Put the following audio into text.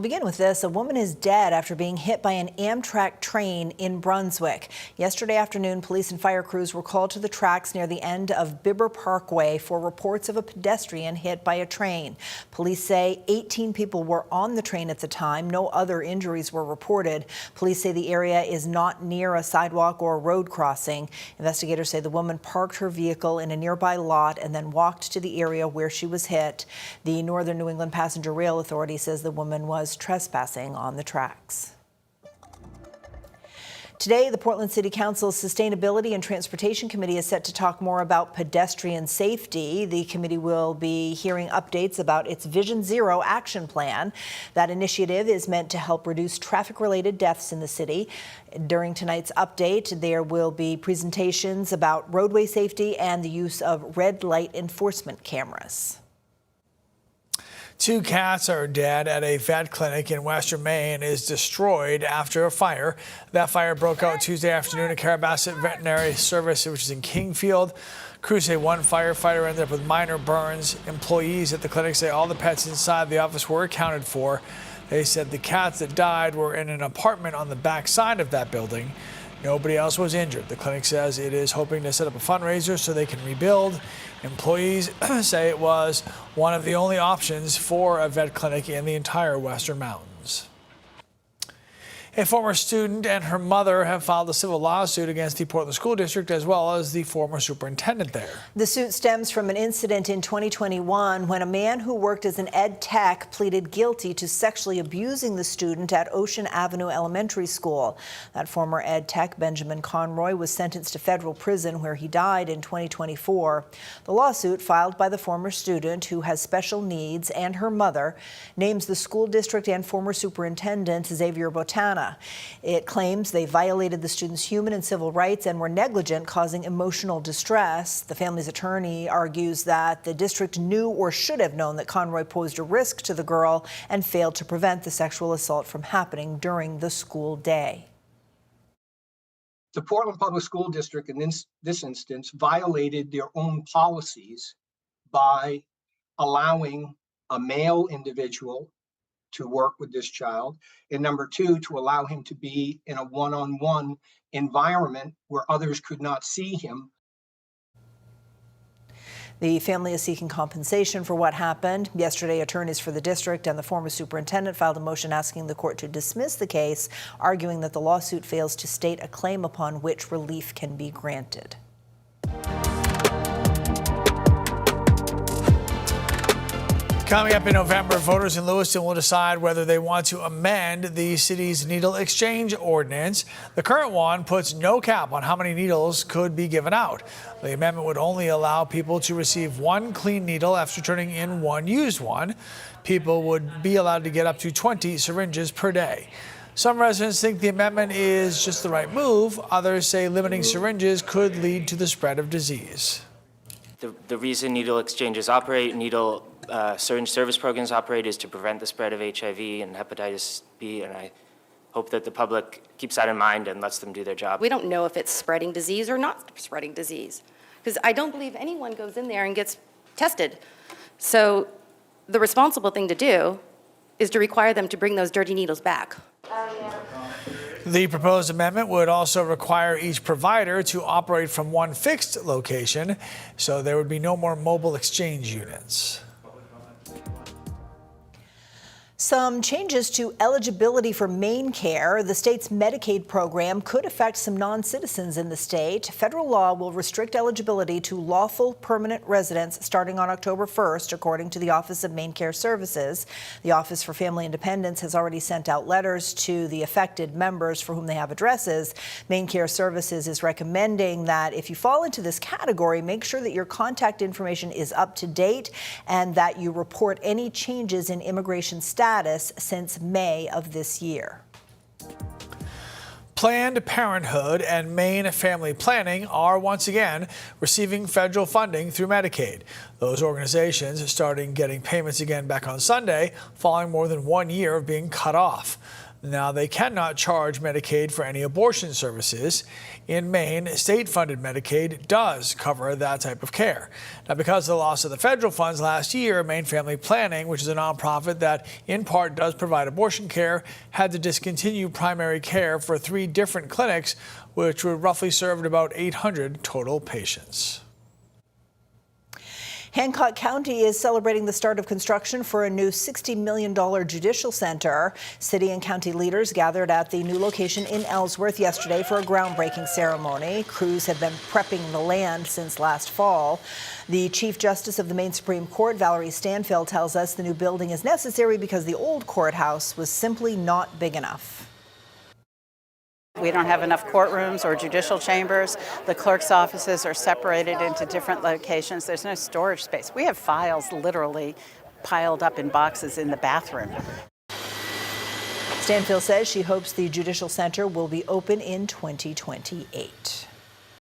We'll begin with this. A woman is dead after being hit by an Amtrak train in Brunswick. Yesterday afternoon, police and fire crews were called to the tracks near the end of Bibber Parkway for reports of a pedestrian hit by a train. Police say 18 people were on the train at the time. No other injuries were reported. Police say the area is not near a sidewalk or road crossing. Investigators say the woman parked her vehicle in a nearby lot and then walked to the area where she was hit. The Northern New England Passenger Rail Authority says the woman was trespassing on the tracks. Today, the Portland City Council's Sustainability and Transportation Committee is set to talk more about pedestrian safety. The committee will be hearing updates about its Vision Zero action plan. That initiative is meant to help reduce traffic-related deaths in the city. During tonight's update, there will be presentations about roadway safety and the use of red light enforcement cameras. 2 cats are dead at a vet clinic in Western Maine is destroyed after a fire. That fire broke out Tuesday afternoon at Carabasset Veterinary Service, which is in Kingfield. Crews say one firefighter ended up with minor burns. Employees at the clinic say all the pets inside the office were accounted for. They said the cats that died were in an apartment on the back side of that building. Nobody else was injured. The clinic says it is hoping to set up a fundraiser so they can rebuild. Employees say it was one of the only options for a vet clinic in the entire Western Mountains. A former student and her mother have filed a civil lawsuit against the Portland School District as well as the former superintendent there. The suit stems from an incident in 2021 when a man who worked as an ed tech pleaded guilty to sexually abusing the student at Ocean Avenue Elementary School. That former ed tech, Benjamin Conroy, was sentenced to federal prison where he died in 2024. The lawsuit, filed by the former student who has special needs and her mother, names the school district and former superintendent Xavier Botana. It claims they violated the student's human and civil rights and were negligent, causing emotional distress. The family's attorney argues that the district knew or should have known that Conroy posed a risk to the girl and failed to prevent the sexual assault from happening during the school day. The Portland Public School District in this instance violated their own policies by allowing a male individual to work with this child, and number 2, to allow him to be in a one-on-one environment where others could not see him. The family is seeking compensation for what happened. Yesterday, attorneys for the district and the former superintendent filed a motion asking the court to dismiss the case, arguing that the lawsuit fails to state a claim upon which relief can be granted. Coming up in November, voters in Lewiston will decide whether they want to amend the city's needle exchange ordinance. The current one puts no cap on how many needles could be given out. The amendment would only allow people to receive 1 clean needle after turning in 1 used one. People would be allowed to get up to 20 syringes per day. Some residents think the amendment is just the right move. Others say limiting syringes could lead to the spread of disease. The reason needle exchanges operate, syringe service programs operate, is to prevent the spread of HIV and hepatitis B, and I hope that the public keeps that in mind and lets them do their job. We don't know if it's spreading disease or not spreading disease, because I don't believe anyone goes in there and gets tested. So the responsible thing to do is to require them to bring those dirty needles back. The proposed amendment would also require each provider to operate from 1 fixed location, so there would be no more mobile exchange units. Some changes to eligibility for Maine Care. The state's Medicaid program could affect some non-citizens in the state. Federal law will restrict eligibility to lawful permanent residents starting on October 1st, according to the Office of Maine Care Services. The Office for Family Independence has already sent out letters to the affected members for whom they have addresses. Maine Care Services is recommending that if you fall into this category, make sure that your contact information is up to date and that you report any changes in immigration status since May of this year. Planned Parenthood and Maine Family Planning are once again receiving federal funding through Medicaid. Those organizations starting getting payments again back on Sunday, following more than 1 year of being cut off. Now, they cannot charge Medicaid for any abortion services. In Maine, state-funded Medicaid does cover that type of care. Now, because of the loss of the federal funds last year, Maine Family Planning, which is a nonprofit that in part does provide abortion care, had to discontinue primary care for 3 different clinics, which would roughly serve about 800 total patients. Hancock County is celebrating the start of construction for a new $60 million judicial center. City and county leaders gathered at the new location in Ellsworth yesterday for a groundbreaking ceremony. Crews have been prepping the land since last fall. The Chief Justice of the Maine Supreme Court, Valerie Stanfield, tells us the new building is necessary because the old courthouse was simply not big enough. We don't have enough courtrooms or judicial chambers. The clerk's offices are separated into different locations. There's no storage space. We have files literally piled up in boxes in the bathroom. Stanfield says she hopes the judicial center will be open in 2028.